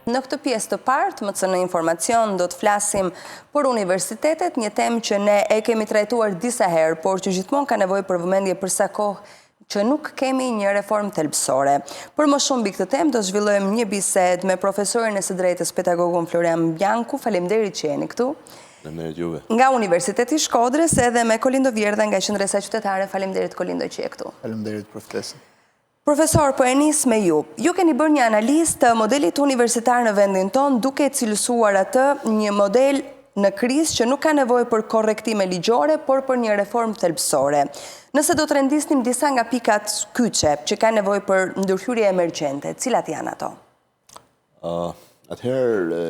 Në këtë pjesë të partë, më të në informacion, do të flasim për universitetet, një temë që ne e kemi trajtuar disa herë, por që gjithmonë ka nevojë për vëmendje për sa kohë që nuk kemi një reformë thelbësore. Për më shumë mbi këtë temë, do zhvillojmë një bisedë me profesorin e së drejtës pedagogun Florian Bianku. Faleminderit që jeni këtu. Nga Universiteti i Shkodrës edhe me Kolindo Vjerdha nga Qendra e Saj Qytetare. Faleminderit Kolindo që je këtu. Faleminderit profesorë. Profesor, po e nis me ju. Ju keni bërë një analizë të modelit universitar në vendin tonë, duke cilësuar atë një model në krizë që nuk ka nevojë për korrektime ligjore, por për një reformë thelbësore. Nëse do të rendisnim disa nga pikat kyçe që ka nevojë për ndërhyrje emergjente, cilat janë ato? Atëherë,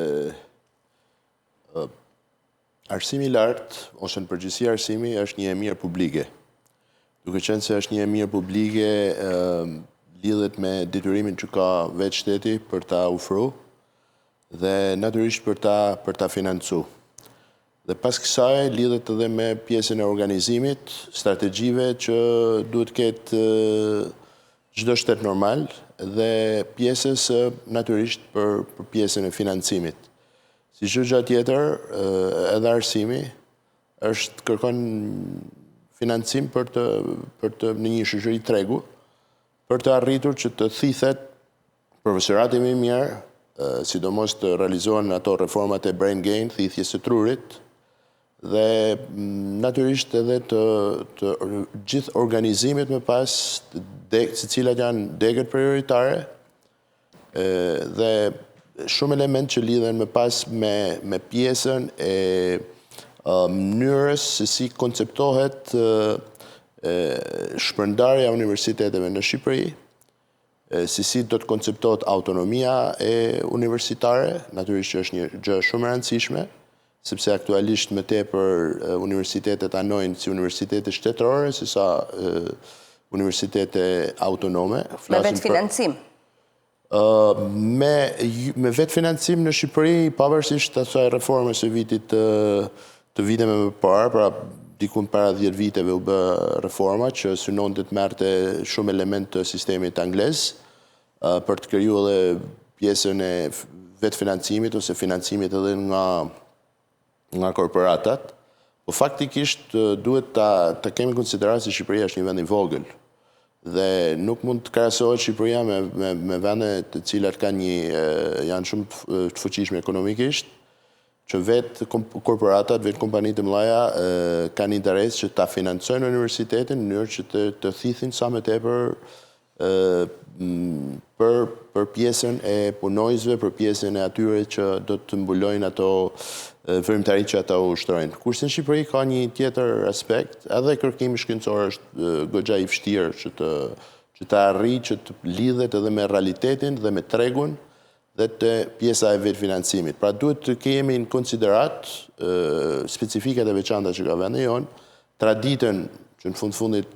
arsimi i lartë, ose në përgjithësi arsimi, është një e mirë publike. Duke qenë se është një e mirë publike, lidhet me detyrimin që ka vetë shteti për ta ofruar dhe natyrisht për ta financu. Dhe pas kësaj lidhet edhe me pjesën e organizimit, strategjive që duhet ketë çdo shtet normal dhe pjesës natyrisht për pjesën e financimit. Si çdo gjë tjetër, edhe arsimi kërkon financim për të në një shoqëri tregu, për të arritur që të thithet profesorati më i mirë, sidomos të realizohen ato reformat e brain gain, thithjes së trurit, dhe natyrisht edhe të gjithë organizimit më pas, se cilat janë degët prioritare, dhe shumë element që lidhen më pas me pjesën e mënyrës se si konceptohet shpërndarja e universiteteve në Shqipëri, se si do të konceptohet autonomia e universitare, natyrisht që është një gjë shumë e rëndësishme, sepse aktualisht më tepër universitetet anojnë si universitete shtetërore, se sa universitete autonome. Me vetë financim? Me vetë financim në Shqipëri, pavarësisht asaj reformës së vitit të viteve më parë, pra dikun para 10 viteve u bë reforma që synonte të merrte shumë element të sistemit anglez për të krijuar edhe pjesën e vetë financimit ose financimit edhe nga korporatat. Po faktikisht duhet ta kemi konsideruar se Shqipëria është një vend i vogël dhe nuk mund të krahasohet Shqipëria me vende të cilat janë shumë të fuqishme ekonomikisht, që vetë korporatat, vetë kompanitë mëdha kanë interes që ta financojnë universitetin në mënyrë që të thithin sa më tepër për pjesën e punojësve, për pjesën e atyre që do të mbulojnë ato vërimtaritë që ata ushtrojnë. Kurse në Shqipëri ka një tjetër aspekt, edhe kërkimi shkencor është goxha i vështirë që të arrijë që të lidhet edhe me realitetin dhe me tregun dhe të pjesa e vetë financimit. Pra duhet të kemi në konsiderat specifikat e veçanta që ka vendi jonë, traditën që në fundit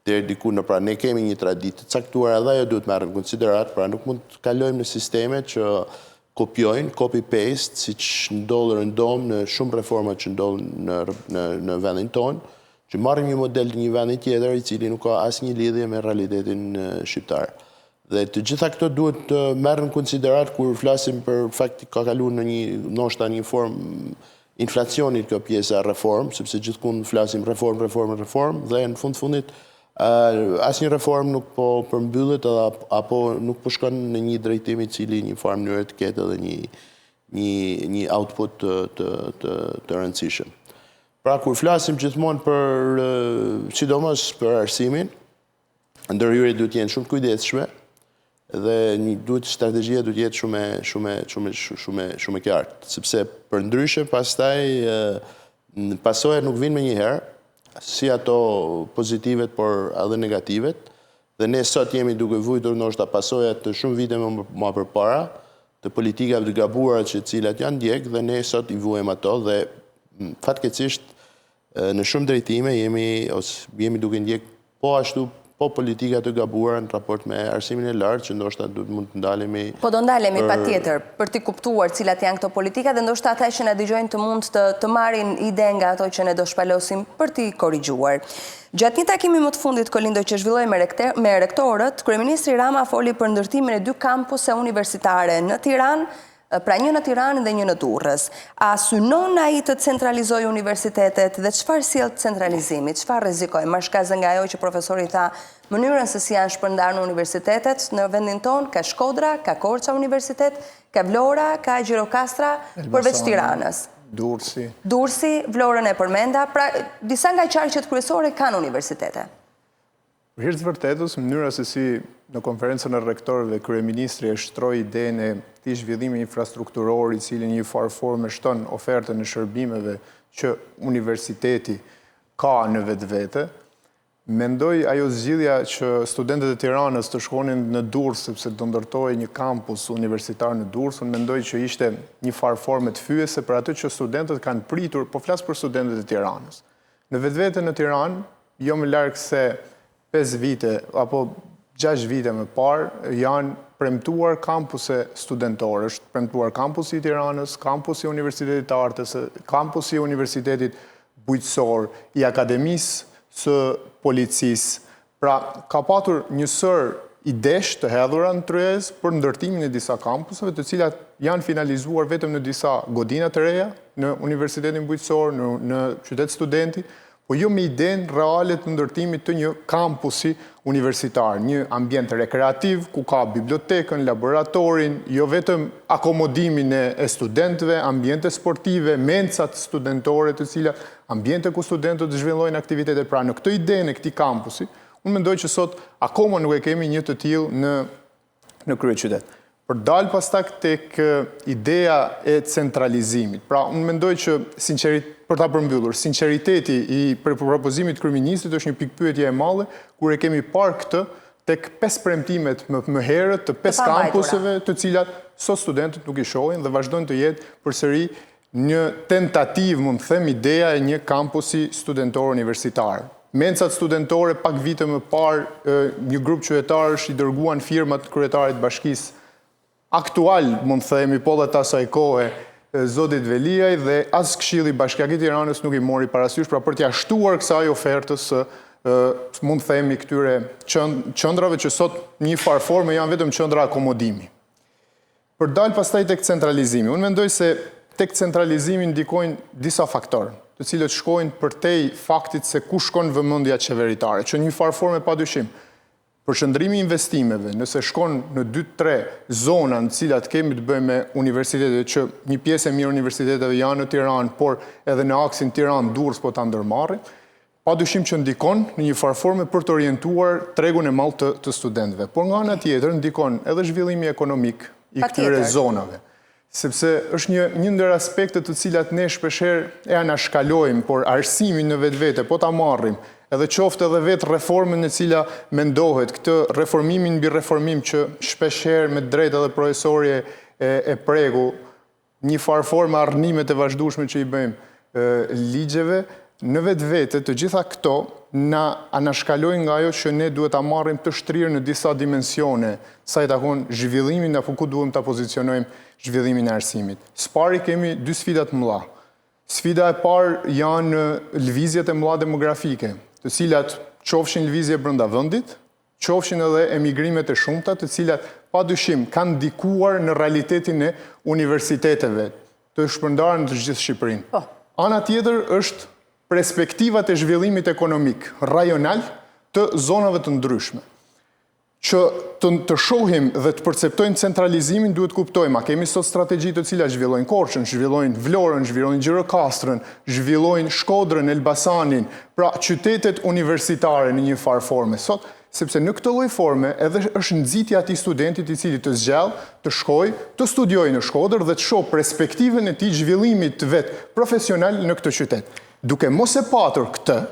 deri diku pra ne kemi një traditë të caktuar edhe ajo duhet marrë në konsiderat, pra nuk mund të kalojmë në sisteme që kopjojnë, copy-paste, si që ndodhë rëndom në shumë reformat që ndodhë në vendin tonë, që marrim një model të një vendin tjetër i cili nuk ka asnjë lidhje me realitetin shqiptar. Dhe të gjitha këto duhet të merren në konsiderat kur flasim për fakti ka kaluar në një formë inflacionit kjo pjesa reform, sepse gjithkund flasim reform dhe në fundit asnjë reform nuk po përmbyllet apo nuk po shkon në një drejtim i cili një farë mënyrë të ketë edhe një output të rëndësishëm. Pra kur flasim gjithmonë për sidomos për arsimin, ndërhyrjet duhet të jenë shumë të kujdesshme dhe strategjia duhet jetë shumë e qartë, sepse për ndryshe pastaj pasojat nuk vinë me njëherë, si ato pozitivet por edhe negativet, dhe ne sot jemi duke vujtur ndoshta pasojat të shumë vite më përpara të politikave të gabuara që cilat janë ndjek dhe ne sot i vuajmë ato dhe fatkeqësisht në shumë drejtime jemi duke ndjek po ashtu po politika të gabuara në raport me arsimin e lartë, që ndoshta mund të ndalemi... Po do ndalemi pa tjetër, për t'i kuptuar cilat janë këto politika, dhe ndoshta ata që ne dëgjojnë të mund të marrin ide nga ato që ne do shpalosim për t'i korrigjuar. Gjatë një takimi më të fundit, Kolindo, që zhvilloi me rektorët, kryeministri Rama foli për ndërtimin e 2 kampuse universitare në Tiranë, pra një në Tiranë dhe një në Durrës. A synon ai të centralizojë universitetet dhe çfarë sjell centralizimi? Çfarë rrezikoj? Marr shkazë nga ajo që profesori tha, mënyrën se si janë shpërndarë në universitetet në vendin tonë, ka Shkodra, ka Korça Universitet, ka Vlora, ka Gjirokastra, përveç Tiranës. Durrësi, Vlorën e përmenda, pra disa nga qarqet kryesore kanë universitete. Për hir të vërtetës, mënyra se si në konferencën e rektorëve kryeministri e shtroi idenë e këtij zhvillimi infrastrukturor i cili një farë forme shton ofertën e shërbimeve që universiteti ka në vetvete, mendoj ajo zgjidhja që studentët e Tiranës të shkonin në Durrës sepse do ndërtohej një kampus universitar në Durrës, unë mendoj që ishte një farë forme të fyese për atë që studentët kanë pritur, po flas për studentët e Tiranës. Në vetvete në Tiranë, jo më larg se 5 vite apo 6 vite më parë janë premtuar kampuse studentore. Është premtuar kampusi i Tiranës, kampusi i Universitetit të Artës, kampusi i Universitetit Bujqësor, i Akademisë së Policisë. Pra, ka patur njësër idesh të hedhura në tryezë për ndërtimin e disa kampuseve, të cilat janë finalizuar vetëm në disa godina të reja, në Universitetin Bujqësor, në Qytet Studenti, po jo me idenë reale të ndërtimit të një kampusi universitar, një ambient rekreativ, ku ka bibliotekën, laboratorin, jo vetëm akomodimin e studentëve, ambiente sportive, mencat studentore të cilat, ambiente ku studentët zhvillojnë aktivitetet. Pra në këtë idenë e këtij kampusi, unë mendoj që sot akoma nuk e kemi një të tillë në kryeqytet. Për dalë pastaj tek ideja e centralizimit. Pra, unë mendoj që, për ta përmbyllur, sinqeriteti i propozimit kryeministrit është një pikpyetje e madhe, kur e kemi parë këtë tek 5 premtimet më herët të 5 kampuseve të cilat sot studentët nuk i shohin dhe vazhdojnë të jetë përsëri një tentativë, mund të them, ideja e një kampusi studentor universitar. Mencat studentore pak vite më parë, një grup qytetarësh i dërguan firmat kryetarit bashkisë aktual, mund të themi, po dhe ta asaj kohe, zotit Veliaj, dhe as Këshilli Bashkiak i Tiranës nuk i mori parasysh, pra për t'ia shtuar kësaj ofertës, mund të themi, këtyre qëndrave që sot një farë forme janë vetëm qëndra akomodimi. Për dalë pastaj tek centralizimi, unë mendoj se tek centralizimi ndikojnë disa faktorë, të cilët shkojnë përtej faktit se ku shkon vëmendja qeveritare, që një farë forme padyshim. Përshëndrimi i investimeve, nëse shkon në 2-3 zona në cilat kemi të bëjmë me universitetet, që një pjesë e mirë universiteteve janë në Tiranë, por edhe në aksin Tiranë-Durrës po ta ndërmarrin, padyshim që ndikon në një farë forme për të orientuar tregun e madh të studentëve. Por nga ana tjetër ndikon edhe zhvillimi ekonomik i këtyre zonave. Sepse është një ndër aspektet të cilat ne shpeshherë e anashkalojmë, por arsimin në vetvete po ta marrim, edhe qoftë edhe vetë reformën e cila mendohet, këtë reformimin mbi reformim që shpeshherë me drejtë edhe profesori e pregu, një farë forme arnimet e vazhdueshme që i bëjmë ligjeve, në vetvete të gjitha këto na anashkalojnë nga ajo që ne duhet ta marrim të shtrirë në disa dimensione, sa i takon zhvillimin apo ku duhem ta pozicionojmë zhvillimin e arsimit. S'pari kemi 2 sfida të mëdha. Sfida e parë janë lëvizjet e mëdha demografike, të cilat qofshin lëvizje brenda vendit, qofshin edhe emigrimet e shumta, të cilat padyshim kanë ndikuar në realitetin e universiteteve të shpërndarë në të gjithë Shqipërinë. Ana tjetër është perspektivat e zhvillimit ekonomik rajonal të zonave të ndryshme. Që të shohim dhe të perceptojmë centralizimin, duhet kuptojmë, a kemi sot strategji të cilat zhvillojnë Korçën, zhvillojnë Vlorën, zhvillojnë Gjirokastrën, zhvillojnë Shkodrën, Elbasanin, pra qytetet universitare në një farë forme sot, sepse në këtë lloj forme edhe është nxitja e atij studentit i cili të zgjall, të shkojë, të studiojë në Shkodër dhe të shohë perspektivën e tij zhvillimit të vet profesional në këtë qytet. Duke mos e patur këtë,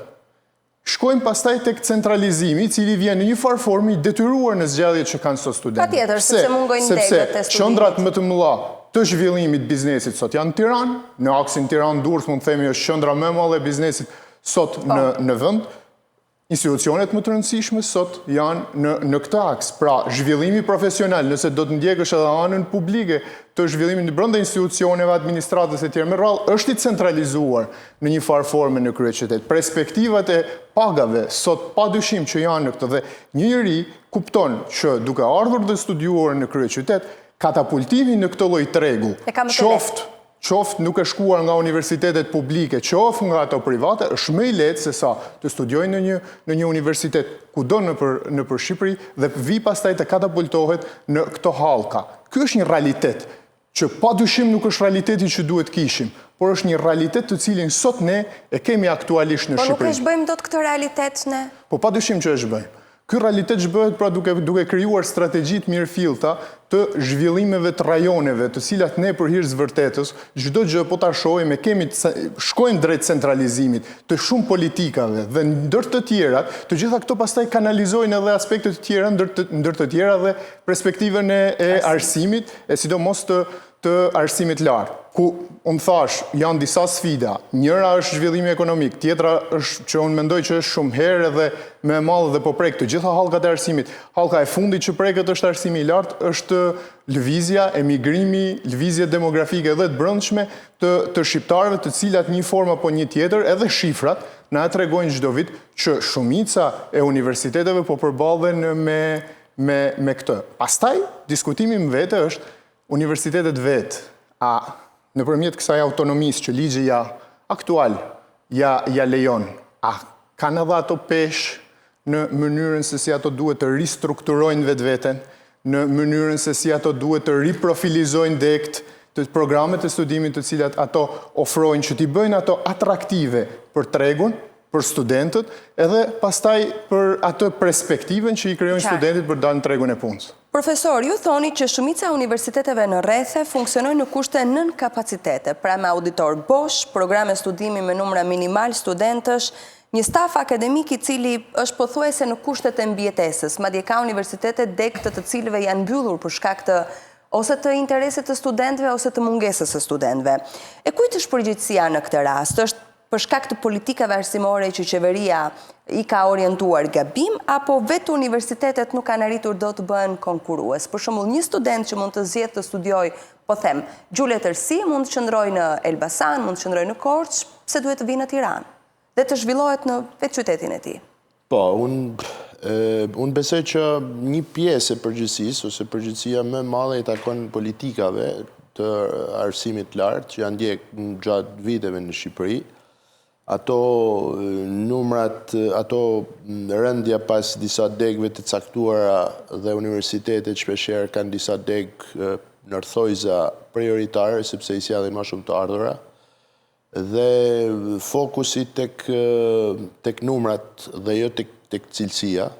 shkojmë pastaj tek centralizimi, i cili vjen në një farë formë i detyruar në zgjedhjet që kanë sot studentët. Patjetër, sepse mungojnë degët e studimit. Sepse qendrat më të mëdha të zhvillimit biznesit sot janë në Tiranë, në aksin Tiranë-Durrës mund të themi është qendra më e madhe e biznesit sot në vend. institucionet më të rëndësishme sot janë në këtë aks. Pra, zhvillimi profesional, nëse do të ndjekësh edhe anën publike të zhvillimin në brenda institucioneve, administratës e tjerë me radhë, është i centralizuar në një farë forme në kryeqytet. Perspektivat e pagave sot padyshim që janë në këtë dhe një njeri kupton që duke ardhur dhe studiuar në kryeqytet, katapultimi në këtë lloj tregu, qoftë nuk e shkuar nga universitetet publike, qoftë nga ato private, është më i lehtë se sa të studiojnë në një universitet kudo nëpër Shqipëri dhe vi pastaj të katapultohet në këto hallka. Ky është një realitet që padyshim nuk është realiteti që duhet kishim, por është një realitet të cilin sot ne e kemi aktualisht në Shqipëri. Po nuk e zhbëjmë dot këtë realitet ne? Po padyshim që e zhbëjmë. Ky realitet zhbëhet pra duke krijuar strategjit mirëfillta të zhvillimeve të rajoneve, të cilat ne për hir të vërtetës, çdo gjë po ta shohim, shkojmë drejt centralizimit të shumë politikave dhe ndër të tjerat, të gjitha këto pastaj kanalizojnë edhe aspekte të tjera, ndër të tjera dhe perspektivën e arsimit, e sidomos të arsimit lartë, ku unë thash janë disa sfida. Njëra është zhvillimi ekonomik, tjetra është që unë mendoj që është shumë herë edhe me madhe dhe po prek të gjitha hallkat e arsimit. Hallka e fundit që preket është arsimi i lartë, është lëvizja, emigrimi, lëvizje demografike dhe të brendshme të shqiptarëve, të cilat një formë apo një tjetër, edhe shifrat na tregojnë çdo vit që shumica e universiteteve po përballen me këtë. Pastaj diskutimi më vete është universitetet vetë, nëpërmjet kësaj autonomisë që ligji aktual ja lejon, kanë edhe ato peshë në mënyrën se si ato duhet të ristrukturojnë vetveten, në mënyrën se si ato duhet të riprofilizojnë dekt të programet e studimit të cilat ato ofrojnë, që t'i bëjnë ato atraktive për tregun, për studentët, edhe pastaj për atë perspektiven që i krijojnë studentit për dalë në tregun e punës. Profesor, ju thoni që shumica e universiteteve në rrethe funksionojnë në kushte nën kapacitete, pra me auditor bosh, programe studimi me numra minimal studentësh, një staf akademik i cili është pothuajse në kushtet e mbijetesës, madje ka universitete dekt të cilëve janë mbyllur për shkak të ose të interesit të studentëve ose të mungesës së studentëve. E kujt është përgjegjësia në këtë rast? Është për shkak të politikave arsimore që qeveria i ka orientuar gabim, apo vetë universitetet nuk kanë arritur do të bëhen konkurues? Për shembull, një student që mund të zgjedhë të studiojë, po them, gjuletërsi, mund të qëndrojë në Elbasan, mund të qëndrojë në Korçë, pse duhet të vinë në Tiranë dhe të zhvillohet në vetë qytetin e tij? Po, unë besoj që një pjesë e përgjithësisë ose përgjithësia më e madhe i takon politikave të arsimit lartë që janë ndjek gjatë viteve në Shqipëri. Ato numrat, ato rëndja pas disa degëve të caktuara dhe universitetet shpeshherë kanë disa degë ndërthojza prioritare sepse i sjellin më shumë të ardhura dhe fokusi tek numrat dhe jo tek cilësia.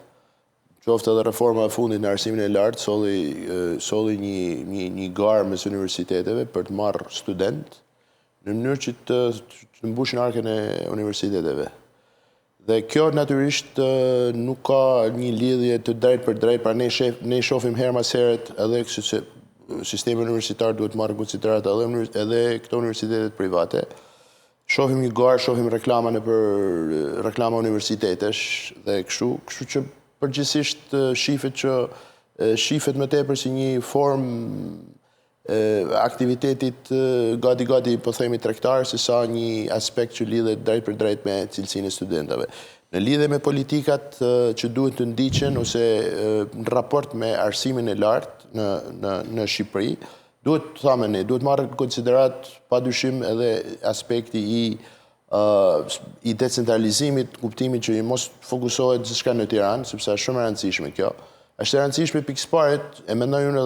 Qoftë edhe reforma e fundit në arsimin e lartë solli një garë mes universiteteve për të marrë student në mënyrë që të mbushin arkën e universiteteve. Dhe kjo natyrisht nuk ka një lidhje të drejtë për drejtë, pra ne shohim herë mas herët edhe që sistemi universitar duhet marrë në konsiderat edhe këto universitetet private. Shohim një garë, shohim reklama nëpër reklama universitetesh dhe kështu që përgjithsisht shifet më tepër si një formë aktivitetit gati po themi tregtar se sa një aspekt që lidhet drejt për drejt me cilësinë e studentëve. Në lidhje me politikat që duhet të ndiqen ose në raport me arsimin e lartë në Shqipëri, duhet marrë në konsiderat padyshim edhe aspekti i decentralizimit, kuptimit që mos fokusohet gjithçka në Tiranë, sepse është shumë e rëndësishme kjo. Është e rëndësishme pikësparet, e mendoj unë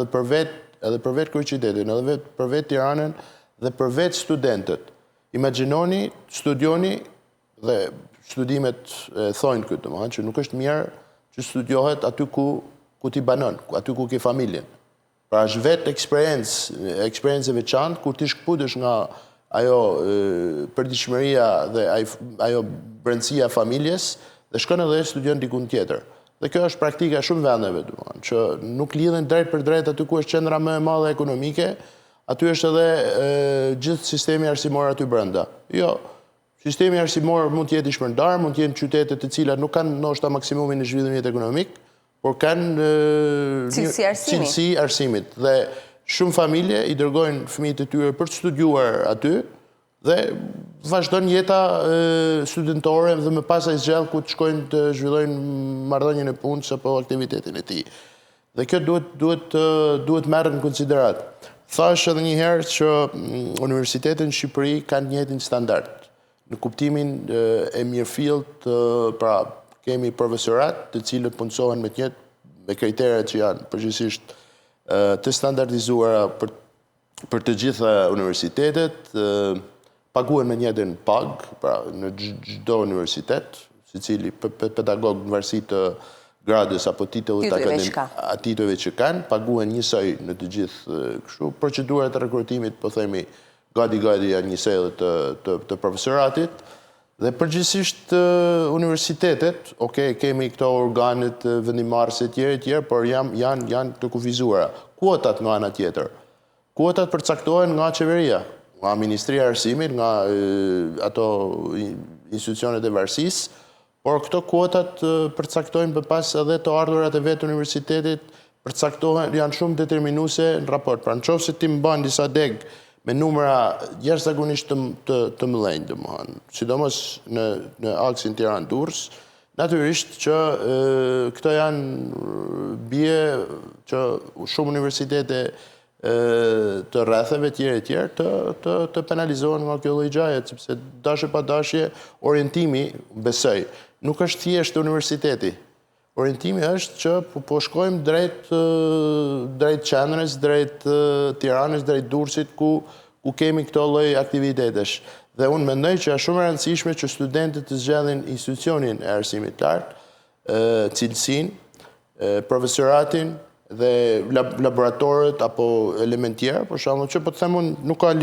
edhe për vetë kryeqytetin, edhe për vetë Tiranën dhe për vetë studentët. Imagjinoni, studioni dhe studimet thojnë këtë, që nuk është mirë që studiohet aty ku ti banon, aty ku ke familjen. Pra është vetë eksperiencë e veçantë kur ti shkputesh nga ajo përditshmëria dhe ajo brendësia e familjes dhe shkon edhe studion dikun tjetër. Dhe kjo është praktika shumë vendeve, që nuk lidhen drejt për drejt aty ku është qendra më e madhe ekonomike, aty është edhe gjithë sistemi arsimor aty brenda. Jo, Sistemi arsimor mund të jetë i shpërndar, mund të jenë qytete të cilat nuk kanë ndoshta maksimumin në zhvillimit ekonomik, por kanë cilësi arsimit. Dhe shumë familje i dërgojnë fëmijët e tyre për të studiuar aty dhe vazhdon jeta studentore dhe më pas ai zgjidh ku të shkojnë të zhvillojnë marrëdhënien e punës apo aktivitetin e tij. Dhe kjo duhet marrë në konsiderat. Thash edhe një herë që universitetet në Shqipëri kanë një njëjtin standard. Në kuptimin e mirëfillt, pra kemi profesorat të cilët punësohen me kriteret që janë përgjithsisht të standardizuara për të gjitha universitetet, paguhen me njëjtën pagë, pra në çdo universitet, secili pedagog në varësi të gradës apo titullit titujve që kanë, paguhen njësoj në të gjithë kështu. Procedurat e rekrutimit, po themi, gati janë njësoj të profesoratit. Dhe përgjithsisht universitetet, kemi këto organet vendimarrëse tjerë, por janë të kufizuara. Kuotat nga ana tjetër. Kuotat përcaktohen nga qeveria, nga Ministria e Arsimit, nga ato institucionet e varësisë, por këto kuotat përcaktojnë përpas edhe të ardhurat e vetë universitetit, përcaktohen, janë shumë determinuese në raport. Pra në qoftë se ti mban disa deg me numra jashtëzakonisht të mëdhenj, domethënë, sidomos në aksin Tiranë-Durrës, natyrisht që këto janë bie që shumë universitete të rretheve tjerë të penalizohen nga kjo lloj gjaje, sepse dashje pa dashje orientimi, besoj, nuk është thjesht universiteti. Orientimi është që po shkojmë drejt qendrës, drejt Tiranës, drejt Durrësit, ku kemi këto lloj aktivitetesh. Dhe unë mendoj që është shumë e rëndësishme që studentët të zgjedhin institucionin e arsimit të lartë, cilësinë, profesoratin dhe laboratorët apo element tjerë, për shembull, që po të them unë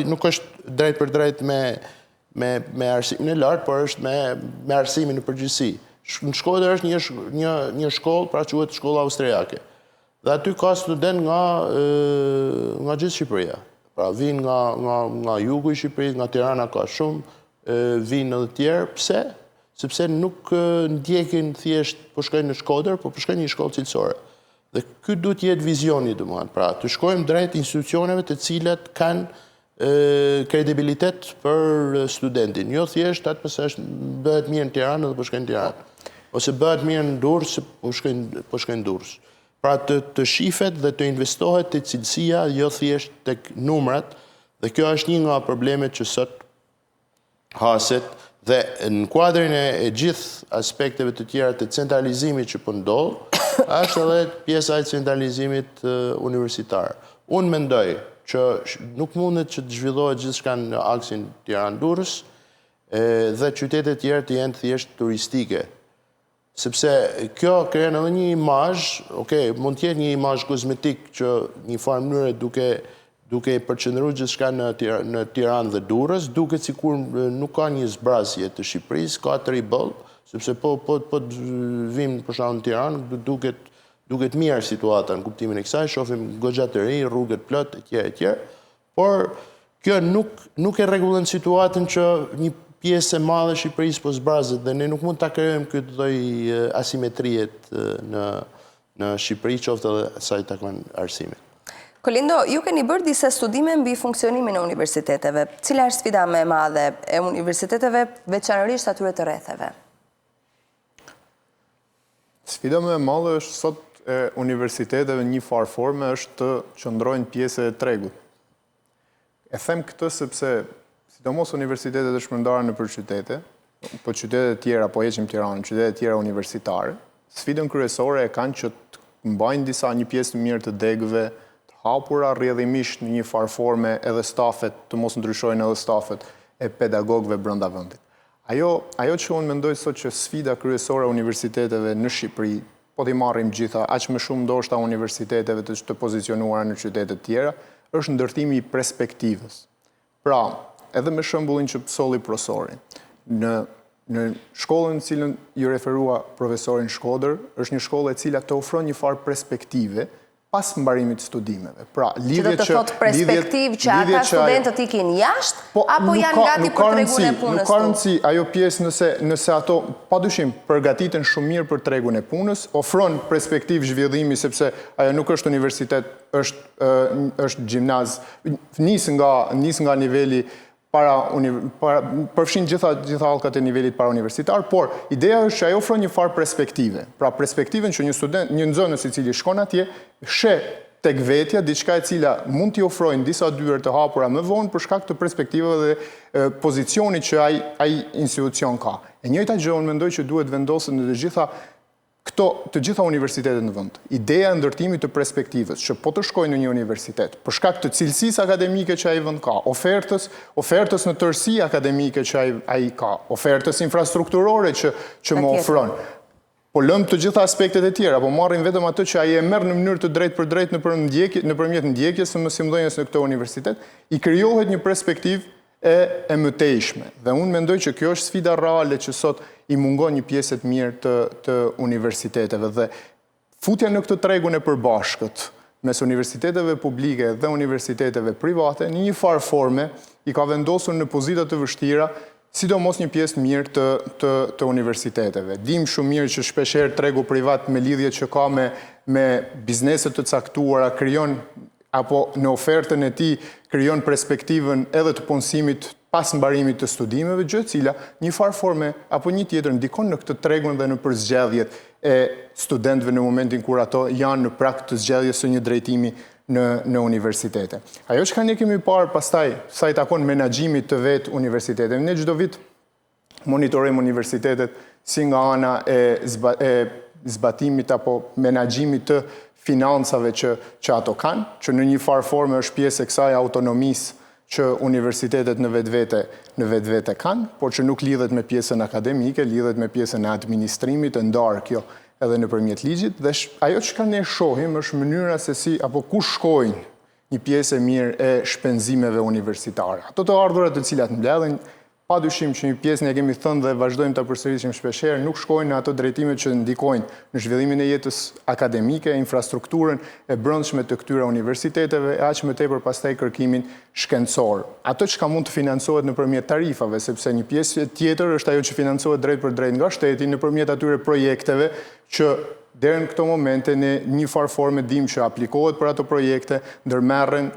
nuk është drejt për drejt me arsimin e lartë, por është me arsimin në përgjithësi. Në Shkodër është një shkollë, pra quhet shkolla austriake. Dhe aty ka student nga gjithë Shqipëria. Pra vinë nga jugu i Shqipërisë, nga Tirana ka shumë, vinë edhe tjerë. Pse? Sepse nuk ndjekin thjesht po shkojnë në Shkodër, po shkojnë në një shkollë cilësore. Dhe ky duhet jetë vizioni, domethënë, pra të shkojmë drejt institucioneve të cilat kanë kredibilitet për studentin. Jo thjesht atë pëse bëhet mirë në Tiranë dhe po shkojnë në Tiranë. Ose bëhet mirë në Durrës, po shkojnë në Durrës. Pra të shifet dhe të investohet të cilësia, jo thjesht tek numrat, dhe kjo është një nga problemet që sot haset, dhe në kuadrin e gjithë aspekteve të tjera të centralizimit që po ndodh, është edhe pjesa e centralizimit universitar. Unë mendoj që nuk mundet që të zhvillohet gjithçka në aksin Tiranë-Durrës dhe qytetet tjera të jenë thjesht turistike. Sepse kjo krijon edhe një imazh, mund të jetë një imazh kozmetik që një farë mënyre duke përqendruar gjithçka në Tiranë dhe Durrës, duket sikur nuk ka një zbrasje të Shqipërisë, ka të riboll, sepse po vim për shembull në Tiranë, duket mirë situata në kuptimin e kësaj, shohim goxha të ri, rrugët plot etj. Por kjo nuk e rregullon situatën që një pjesë e madhe e Shqipërisë po zbrazet dhe ne nuk mund ta krijojmë këtë lloj asimetrie në Shqipëri, qoftë edhe sa i takon arsimit. Kolindo, ju keni bërë disa studime mbi funksionimin e universiteteve. Cila është sfida më e madhe e universiteteve, veçanërisht atyre të rretheve? Sfida më e madhe është sot e universiteteve një farë forme është të qëndrojnë pjesë e tregut. E them këtë sepse sidomos universitetet e shpërndara nëpër qytete, po qytetet tjera, po heqim Tiranë, qytetet tjera universitare, sfidën kryesore e kanë që të mbajnë një pjesë të mirë të degëve, të hapura rrjedhimisht në një farë forme edhe stafet, të mos ndryshojnë edhe stafet e pedagogëve brenda vendit. Ajo që unë mendoj sot që sfida kryesore e universiteteve në Shqipëri, po t'i marrim gjitha, aq më shumë ndoshta universiteteve të pozicionuara në qytetet tjera, është ndërtimi i perspektivës. Pra, edhe me shembullin që solli profesori, në shkollën në cilën ju referua profesorin Shkodër, është një shkollë e cila të ofron një farë perspektive pas mbarimit studimeve. Pra, që do të thot perspektiv që ata studentët ikin jashtë, apo janë gati për tregun e punës? Nuk ka rëndësi ajo pjesë nëse ato, padyshim, përgatiten shumë mirë për tregun e punës, ofron perspektiv zhvillimi, sepse ajo nuk është universitet, është gjimnaz, nis nga niveli përfshin gjitha hallkat e nivelit parauniversitar, por ideja është që ajo ofron një farë perspektive. Pra perspektiven që një student, një nxënës i cili shkon atje, tek vetja diçka e cila mund t'i ofrojnë disa dyert të hapura më vonë për shkak të perspektivave dhe pozicionit që ai institucion ka. E njëjta gjë unë mendoj që duhet vendosur në të gjitha universitetet në vend. Ideja e ndërtimit të perspektivës që po të shkojnë në një universitet, për shkak të cilësisë akademike që ai vend ka, ofertës në tërësi akademike që ai ka, ofertës infrastrukturore që më ofron. Po lëm të gjitha aspektet e tjera, po marrim vetëm atë që ai e merr në mënyrë të drejtë për drejtë nëpërmjet ndjekjes së mësimdhënies në këtë universitet, i krijohet një perspektivë e mëtejshme. Dhe unë mendoj që kjo është sfida reale që sot i mungon një pjesë të mirë të universiteteve dhe futja në këtë tregun e përbashkët mes universiteteve publike dhe universiteteve private në një farë forme i ka vendosur në pozita të vështira, sidomos një pjesë mirë të universiteteve. Dim shumë mirë që shpeshherë tregu privat me lidhje që ka me bizneset të caktuara krijon apo në ofertën e tij krijon perspektivën edhe të punësimit pas mbarimit të studimeve, gjë e cila një farë forme apo një tjetër ndikon në këtë tregun dhe në përzgjedhjet e studentëve në momentin kur ato janë në prag të zgjedhjes së një drejtimi në universitete. Ajo që ne kemi parë pastaj, sa i takon menaxhimit të vetë universiteteve, ne çdo vit monitorojmë universitetet si nga ana e zbatimit apo menaxhimit të financave që ato kanë, që në një farë forme është pjesë e kësaj autonomisë që universitetet në vetvete kanë, por që nuk lidhet me pjesën akademike, lidhet me pjesën e administrimit, e ndarë kjo edhe nëpërmjet ligjit, dhe ajo që ne shohim është mënyra se si apo ku shkojnë një pjesë e mirë e shpenzimeve universitare. Ato të ardhurat të cilat mbledhen, padyshim që një pjesë ne kemi thënë dhe vazhdojmë ta përsërisim shpeshherë, nuk shkojnë në ato drejtimet që ndikojnë në zhvillimin e jetës akademike, infrastrukturën e brendshme të këtyre universiteteve, e aq më tepër pastaj kërkimin shkencor. Ato që mund të financohet nëpërmjet tarifave, sepse një pjesë tjetër është ajo që financohet drejt për drejt nga shteti nëpërmjet atyre projekteve që deri në këto momente në një farë forme dim që aplikohet për ato projekte, ndërmerren,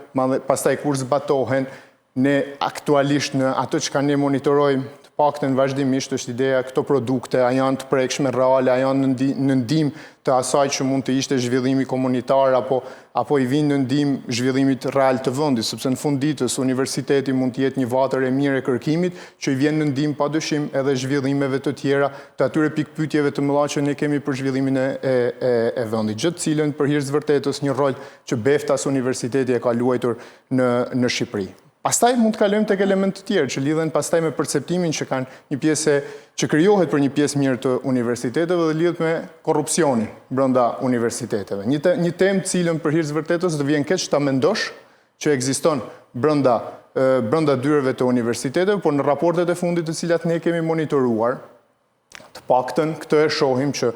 pastaj kur zbatohen, ne aktualisht në ato që ne monitorojmë të paktën vazhdimisht është ideja këto produkte, a janë të prekshme reale, a janë në ndihmë të asaj që mund të ishte zhvillimi komunitar apo i vinë në ndihmë zhvillimit real të vendit, sepse në fund ditës universiteti mund të jetë një vatër e mirë e kërkimit që i vjen në ndihmë padyshim edhe zhvillimeve të tjera të atyre pikpyetjeve të mëdha që ne kemi për zhvillimin e vendit. Gjë të cilën për hir të vërtetës një rol që Beftas Universiteti e ka luajtur në Shqipëri. Pastaj mund të kalojmë tek elementë të tjerë që lidhen pastaj me perceptimin që kanë një pjesë që krijohet për një pjesë mirë të universiteteve dhe lidhet me korrupsionin brenda universiteteve. Një temë cilën për hir të vërtetës do vjen keq ta mendosh që ekziston brenda dyreve të universiteteve, por në raportet e fundit të cilat ne kemi monitoruar, të paktën këtë e shohim që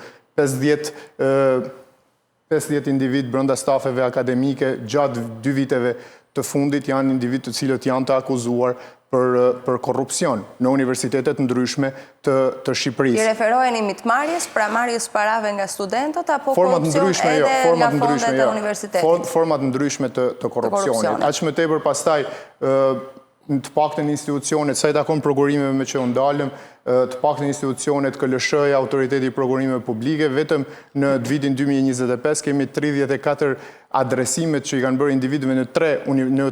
50 individ brenda stafeve akademike gjatë 2 viteve të fundit janë individ të cilët janë të akuzuar për korrupsion në universitetet ndryshme të Shqipërisë. I referoheni mitmarrjes, pra marrjes parave nga studentët apo korrupsion edhe nga fondet e universitetit? Format ndryshme të korrupsionit. Aq më tepër pastaj të paktën institucionet, sa i takon prokurimeve me që u ndalëm, të paktën institucionet KLSH-ja, Autoriteti i Prokurimeve Publike, vetëm në vitin 2025 kemi 34 adresimet që i kanë bërë individëve në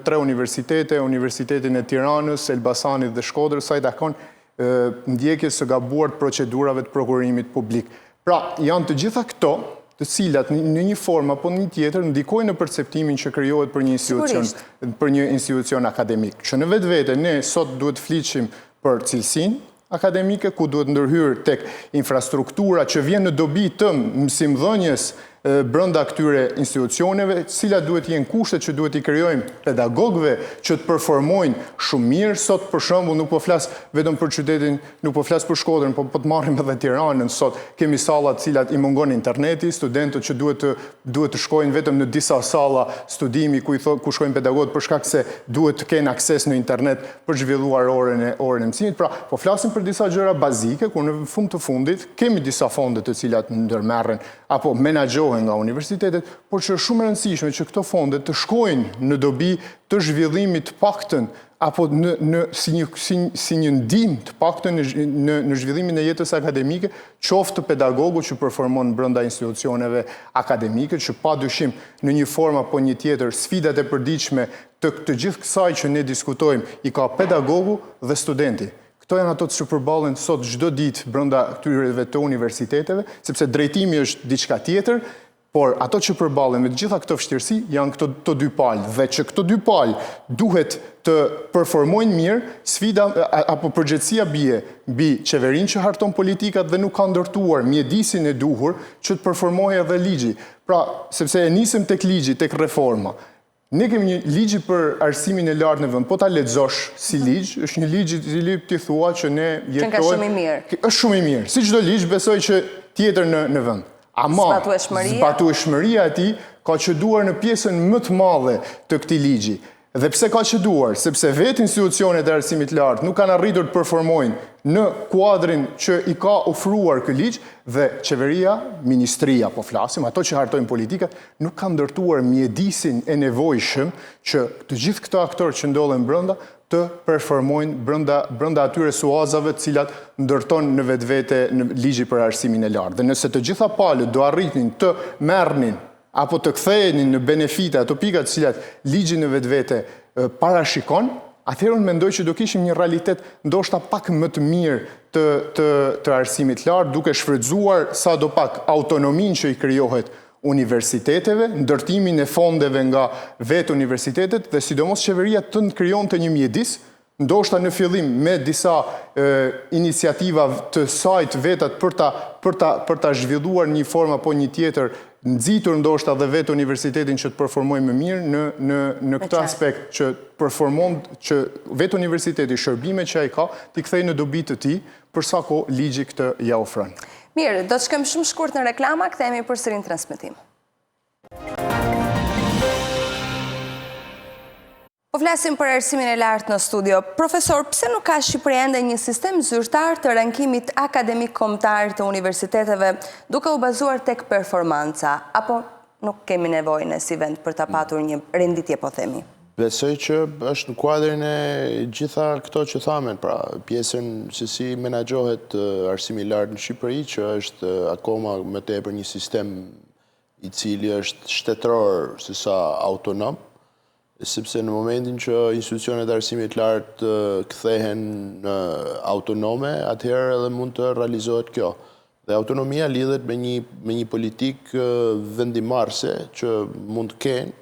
3 universitete, Universitetin e Tiranës, Elbasanit dhe Shkodrës, sa i takon ndjekjes së gabuar të procedurave të prokurimit publik. Pra, janë të gjitha këto të cilat në një formë apo një tjetër ndikojnë në perceptimin që krijohet për një institucion akademik. Që në vetvete ne sot duhet fliçim për cilësinë akademike, ku duhet ndërhyrë tek infrastruktura që vjen në dobi të mësimdhënies brenda këtyre institucioneve, cilat duhet jenë kushtet që duhet i krijojmë pedagogëve që të performojnë shumë mirë. Sot për shembull nuk po flas vetëm për qytetin, nuk po flas për Shkodrën, po të marrim edhe Tiranën. Sot kemi salla të cilat i mungon interneti, studentët që duhet të shkojnë vetëm në disa salla studimi ku shkojnë pedagogët për shkak se duhet të kenë akses në internet për zhvilluar orën e mësimit. Pra, po flasim për disa gjëra bazike, ku në fund të fundit kemi disa fonde të cilat ndërmerren apo menaxhohen nga universitetet, por që është shumë e rëndësishme që këto fonde të shkojnë në dobi të zhvillimit të paktën apo si një ndihmë të paktën në zhvillimin e jetës akademike, qoftë të pedagogu që performon brenda institucioneve akademike, që padyshim në një formë apo një tjetër sfidat e përditshme të gjithë kësaj që ne diskutojmë i ka pedagogu dhe studenti. Këto janë ato që përballen sot çdo ditë brenda këtyre të universiteteve, sepse drejtimi është diçka tjetër, por ato që përballen me të gjitha këto vështirësi janë këto dy palë, dhe që këto dy palë duhet të performojnë mirë, sfida apo përgjegjësia bie mbi qeverinë që harton politikat dhe nuk ka ndërtuar mjedisin e duhur që të performojë edhe ligji. Pra, sepse e nisëm tek ligji, tek reforma. Ne kemi një ligj për arsimin e lartë në vend, po ta lexosh si ligj, është një ligj i cili ti thua që ne jetojmë. Që ka shumë i mirë. Është shumë i mirë. Si çdo ligj, besoj që tjetër në vend. Ama zbatueshmëria e tij ka qëduar në pjesën më të madhe të këtij ligji. Dhe pse ka qëduar? Sepse vetë institucionet e arsimit lartë nuk kanë arritur të performojnë në kuadrin që i ka ofruar ky ligj, dhe qeveria, ministria, po flasim, ato që hartojnë politikat, nuk kanë ndërtuar mjedisin e nevojshëm që të gjithë këto aktorë që ndodhen brenda të performojnë brenda atyre suazave të cilat ndërton në vetvete në ligji për arsimin e lartë. Dhe nëse të gjitha palët do arritnin të merrnin apo të kthehenin në benefite ato pikat cilat ligji në vetvete parashikon, atëherë unë mendoj që do kishim një realitet ndoshta pak më të mirë të arsimit lartë, duke shfrytzuar sadopak autonominë që i krijohet universiteteve, ndërtimin e fondeve nga vetë universitetet, dhe sidomos qeveria të krijonte një mjedis, ndoshta në fillim me disa iniciativa të saj të vetat për ta zhvilluar një formë apo një tjetër, nxitur ndoshta dhe vetë universitetin që të performojë më mirë në këtë aspekt, që performon, që vetë universiteti shërbimet që ai ka t'i kthejë në dobi të tij, për sa kohë ligji këtë ja ofron. Mirë, do të shkojmë shumë shkurt në reklama, kthehemi përsëri në transmetim. Po flasim për arsimin e lartë në studio. Profesor, pse nuk ka Shqipëria ende një sistem zyrtar të rankimit akademik kombëtar të universiteteve duke u bazuar tek performanca, apo nuk kemi nevojë si vend për ta patur një renditje, po themi? Besoj që është në kuadrin e gjitha këto që thamen, pra pjesën se si menaxhohet arsimi i lartë në Shqipëri, që është akoma më tepër një sistem i cili është shtetëror sesa autonom, sepse në momentin që institucionet e arsimit lartë kthehen autonome, atëherë edhe mund të realizohet kjo. Dhe autonomia lidhet me një politikë vendimarrëse që mund të kenë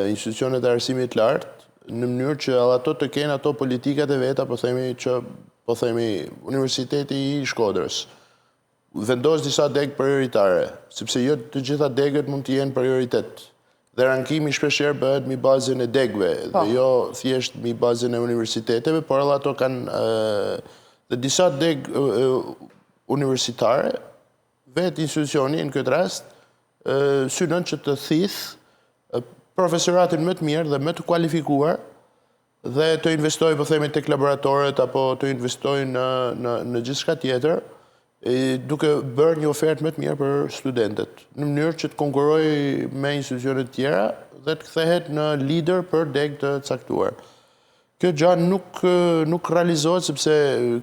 institucionet e arsimit lartë në mënyrë që edhe ato të kenë ato politikat e veta, po themi Universiteti i Shkodrës vendos disa degë prioritare, sepse jo të gjitha degët mund të jenë prioritet. Dhe rankimi shpeshherë bëhet mbi bazën e degëve, dhe jo thjesht mbi bazën e universiteteve, por edhe ato kanë dhe disa degë universitare, vetë institucioni në këtë rast synon që të thithë profesoratin më të mirë dhe më të kualifikuar dhe të investojë, po themi, tek laboratoret apo të investojë në gjithçka tjetër, duke bërë një ofertë më të mirë për studentët, në mënyrë që të konkurrojë me institucionet tjera dhe të kthehet në lider për degë të caktuar. Kjo gjë nuk realizohet, sepse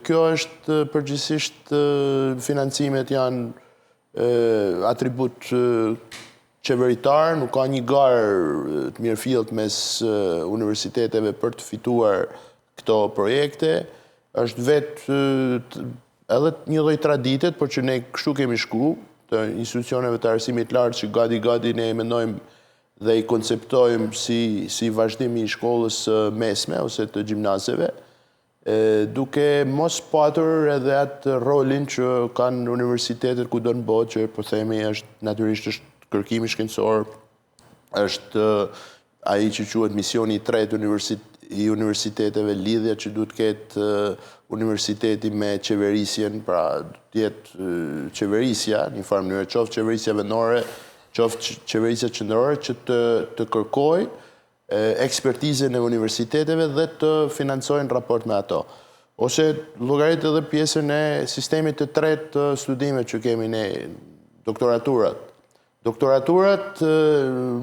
kjo është përgjithsisht financimet janë atribut qeveritar, nuk ka një garë të mirëfillt mes universiteteve për të fituar këto projekte, është vetë edhe një lloj traditet, por që ne kështu kemi shku, të institucioneve të arsimit lartë që gati ne mendojmë dhe i konceptojmë si vazhdim i shkollës mesme ose të gjimnazeve, duke mos patur edhe atë rolin që kanë universitetet kudo në botë, që po themi është natyrisht është kërkimi shkencor është ai që quhet misioni i tretë i universiteteve, lidhja që duhet ketë universiteti me qeverisjen, pra tjetë qeverisja, një farë mënyrë, qoftë qeverisja vendore, qoftë qeverisja qendrore, që të kërkoj ekspertizën e universiteteve dhe të financojnë raport me ato. Ose llogarit edhe pjesën e sistemit të tretë të studime që kemi ne, doktoraturat. Doktoraturat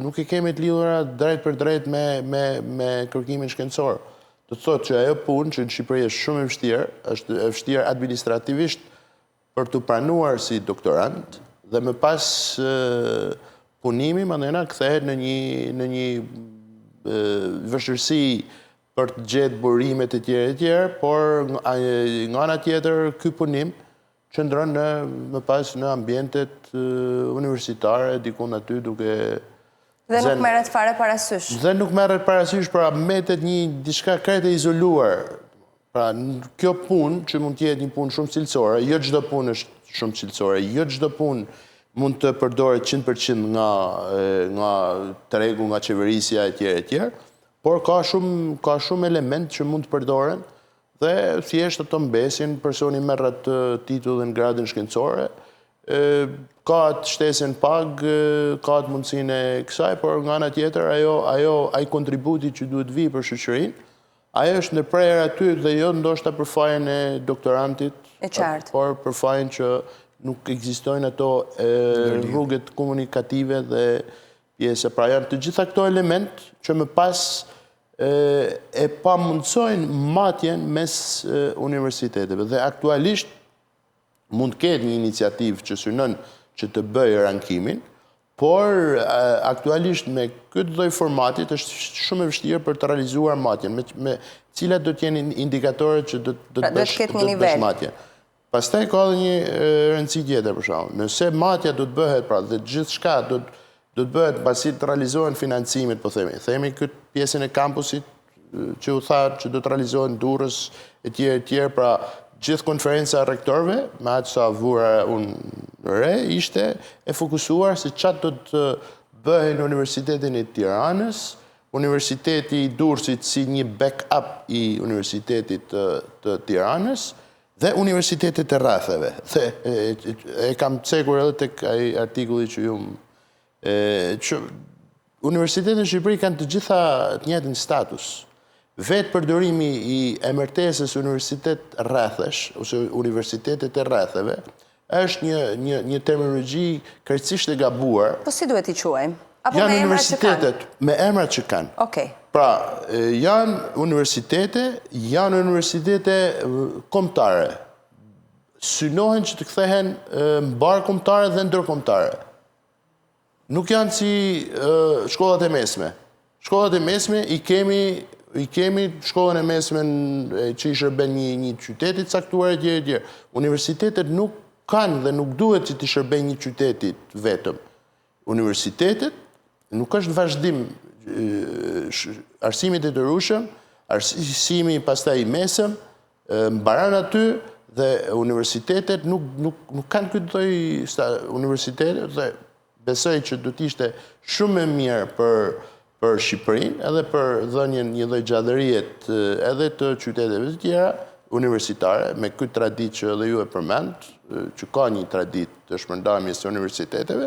nuk i kemi të lidhura drejt për drejt me kërkimin shkencor. Do të thotë që ajo punë që në Shqipëri është e vështirë administrativisht për të pranuar si doktorant dhe më pas punimi mandena kthehet në një vështirësi për të gjetë burimet e tjera, por nga ana tjetër ky punim qëndron më pas në ambientet universitare, dikun aty duke... Dhe nuk merret fare parasysh. Dhe nuk merret parasysh, pra mbetet një diçka krejt e izoluar. Pra kjo punë, që mund të jetë një punë shumë cilësore, jo çdo punë është shumë cilësore, jo çdo punë mund të përdoret 100% nga tregu, nga qeverisja etj, por ka shumë element që mund të përdoren dhe thjesht ato mbesin, personi merr atë titullin, gradin shkencore, ka të shtesën pag, ka të mundësinë e kësaj, por nga ana tjetër ai kontributi që duhet vi për shoqërinë, ajo është ndërprerje aty dhe jo ndoshta për fajin e doktorantit, por për fajin që nuk ekzistojnë ato rrugët komunikative dhe pjesa. Pra janë të gjitha këto element që më pas e pamundsojnë matjen mes universiteteve. Dhe aktualisht mund ketë një iniciativë që synon që të bëjë rankimin, por aktualisht me këtë lloj formatit është shumë e vështirë për të realizuar matjen, me cilat do të jenë indikatorët që do të bësh matjen. Pastaj ka edhe një rëndësi tjetër për shkakun. Nëse matja do të bëhet, pra dhe gjithçka do të bëhet pasi të realizohen financimet, po themi këtë pjesën e kampusit që u tha që do të realizohen Durrës etj, pra gjithë konferenca e rektorëve, me atë sa vura unë re, ishte e fokusuar se çfarë do të bëhen në Universitetin e Tiranës, Universiteti i Durrësit si një backup i Universitetit të Tiranës, dhe universitetet e rrethave. E kam cekur edhe tek ai artikulli që ju universitetet në Shqipëri kanë të gjitha të njëjtin status. Vetë përdorimi i emërtesës universitet rrethesh ose universitetet e rrethave është një terminologji krejtësisht e gabuar. Po si duhet i quajmë? Apo janë universitetet me emrat që kanë. Okej. Pra, janë universitete kombëtare. Synohen që të kthehen mbar kombëtare dhe ndërkombëtare. Nuk janë si shkollat e mesme. Shkollat e mesme i kemi shkollën e mesme që i shërben një qytetit caktuar etj. Universitetet nuk kanë dhe nuk duhet që të shërben një qytetit vetëm. Universitetet nuk është vazhdim arsimit e të rrushëm, arsimi pastaj i mesëm, mbaran aty dhe universitetet nuk kanë këtë lloj universitetet dhe besoj që do të ishte shumë e mirë për Shqipërinë, edhe për dhënien një lloj gjallërie edhe të qyteteve të tjera universitare, me këtë traditë që edhe ju e përmend, që ka një traditë të shpërndarjes së universiteteve,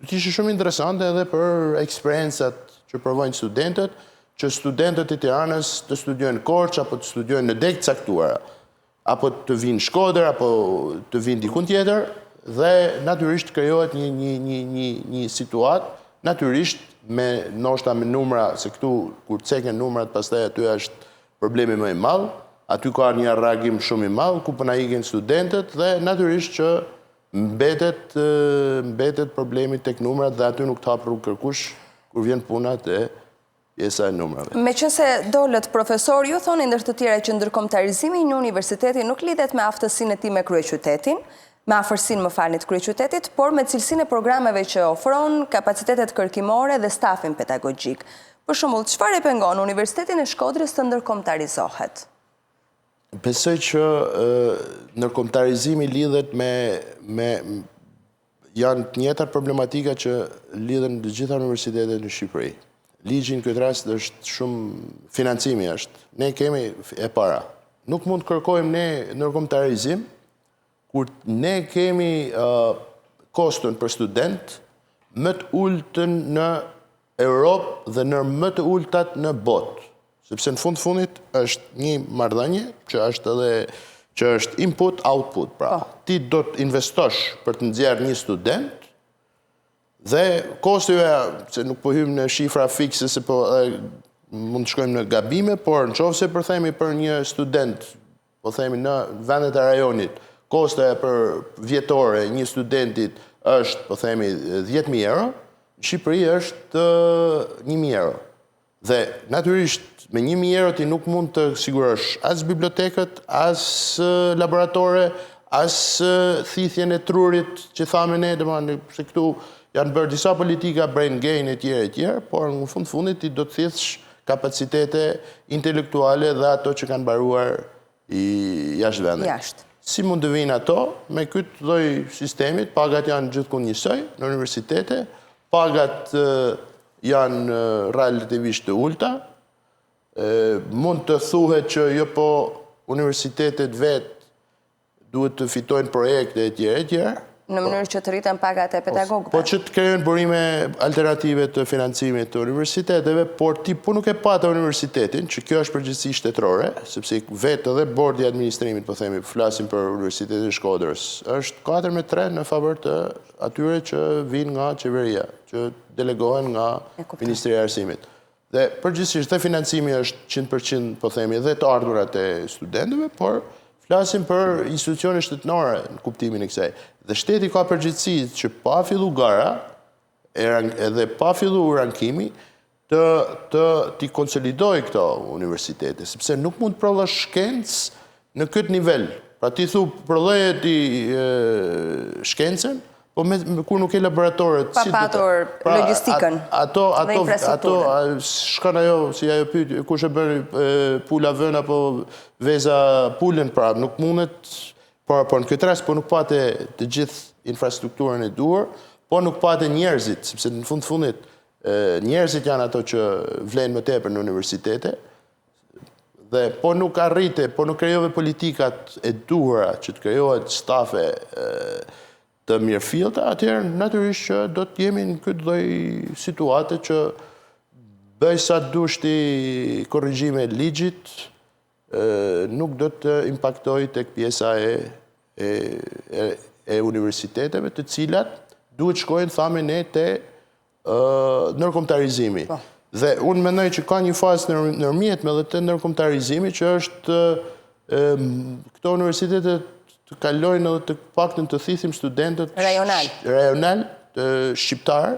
do të ishte shumë interesante edhe për eksperiencat që provojnë studentët, që studentët e Tiranës të studiojnë Korçë apo të studiojnë në degë caktuara, apo të vinë Shkodër apo të vinë diku tjetër, dhe natyrisht krijohet një situatë, natyrisht ndoshta me numra, se këtu kur ceken numrat pastaj aty është problemi më i madh, aty ka një reagim shumë i madh ku po na ikin studentët dhe natyrisht që mbetet problemi tek numrat dhe aty nuk të hap rrugë kërkush kur vjen puna te pjesa e numrave. Meqense dolët profesor, ju thoni ndër të tjera që ndërkombëtarizimi në universiteti nuk lidhet me aftësinë e tij me kryeqytetin, me afërsinë të kryeqytetit, por me cilësinë e programeve që ofron, kapacitetet kërkimore dhe stafin pedagogjik. Për shembull, çfarë e pengon Universitetin e Shkodrës të ndërkombëtarizohet? Besoj që ndërkombëtarizimi lidhet me janë të njëjtat problematika që lidhen të gjitha universitetet në Shqipëri. Ligji në këtë rast është shumë financimi është. Ne kemi e para. Nuk mund të kërkojmë ne ndërkombëtarizim kur ne kemi kostën për student më të ultën në Europë dhe në më të ultat në botë. Sepse në fundit është një marrëdhënie që është input-output. Pra, ti do të investosh për të nxjerrë një student dhe kosti se nuk po hym në shifra fikse se po mund të shkojmë në gabime, por nëse themi për një student, po themi në vendet e rajonit, kosta për vjetore një studentit është, po themi, 10.000 euro, në Shqipëri është 1.000 euro. Dhe natyrisht me 1.000 euro ti nuk mund të sigurosh as bibliotekët, as laboratore, as thithjen e trurit që thamë ne, se këtu janë bërë disa politika brain gain e tjere, por në fundit ti do të thithsh kapacitete intelektuale dhe ato që kanë baruar jashtë vendet. Si mund të vinë ato, me këtë lloj sistemit, pagat janë gjithkund njësoj në universitete, pagat janë relativisht të ulta, mund të thuhet që jo po universitetet vetë duhet të fitojnë projekte e tjere, në mënyrë që të rriten pagat e pedagogëve. Po që të krijojnë burime alternative të financimit të universiteteve, por ti po nuk e pata universitetin, që kjo është përgjegjësi shtetërore, sepse vetë edhe bordi i administrimit, po themi, flasim për Universitetin e Shkodrës, është 4-3 në favor të atyre që vinë nga qeveria, që delegohen nga Ministria e Arsimit. Dhe përgjithsisht dhe financimi është 100%, po themi, dhe të ardhurat e studentëve, por flasim për institucione shtetërore në kuptimin e kësaj. Dhe shteti ka përgjegjësi që pa fillu gara edhe pa fillu rankimi t'i konsolidoj këto universitete, sepse nuk mund të prodhosh shkencë në këtë nivel. Pra ti thu prodhoje ti shkencën, po kur nuk e laboratorët... Pa patur logistikën dhe infrastrukturën. Ato shkan ajo, si ajo pyet, kush e bëri pula vën apo veza pulën, pra nuk mundet, por në këtë rast po nuk pate të gjithë infrastrukturën e duhur, po nuk pate njerëzit, sepse në fundit njerëzit janë ato që vlenë më tepër në universitete, dhe po nuk arrite, po nuk krejove politikat e duhura që të krejohet stafe të mirëfillta, atëherë natyrisht që do të jemi në këtë lloj situate që bëj sa dushti korrigjime e ligjit, nuk do të impaktoj tek pjesa e universiteteve, të cilat duhet shkojnë, thamë ne, te ndërkombëtarizimi. Dhe unë mendoj që ka një fazë ndërmjetme dhe të ndërkombëtarizimi që është këto universitetet të kalojnë edhe të paktën të thithim studentët rajonal të shqiptar,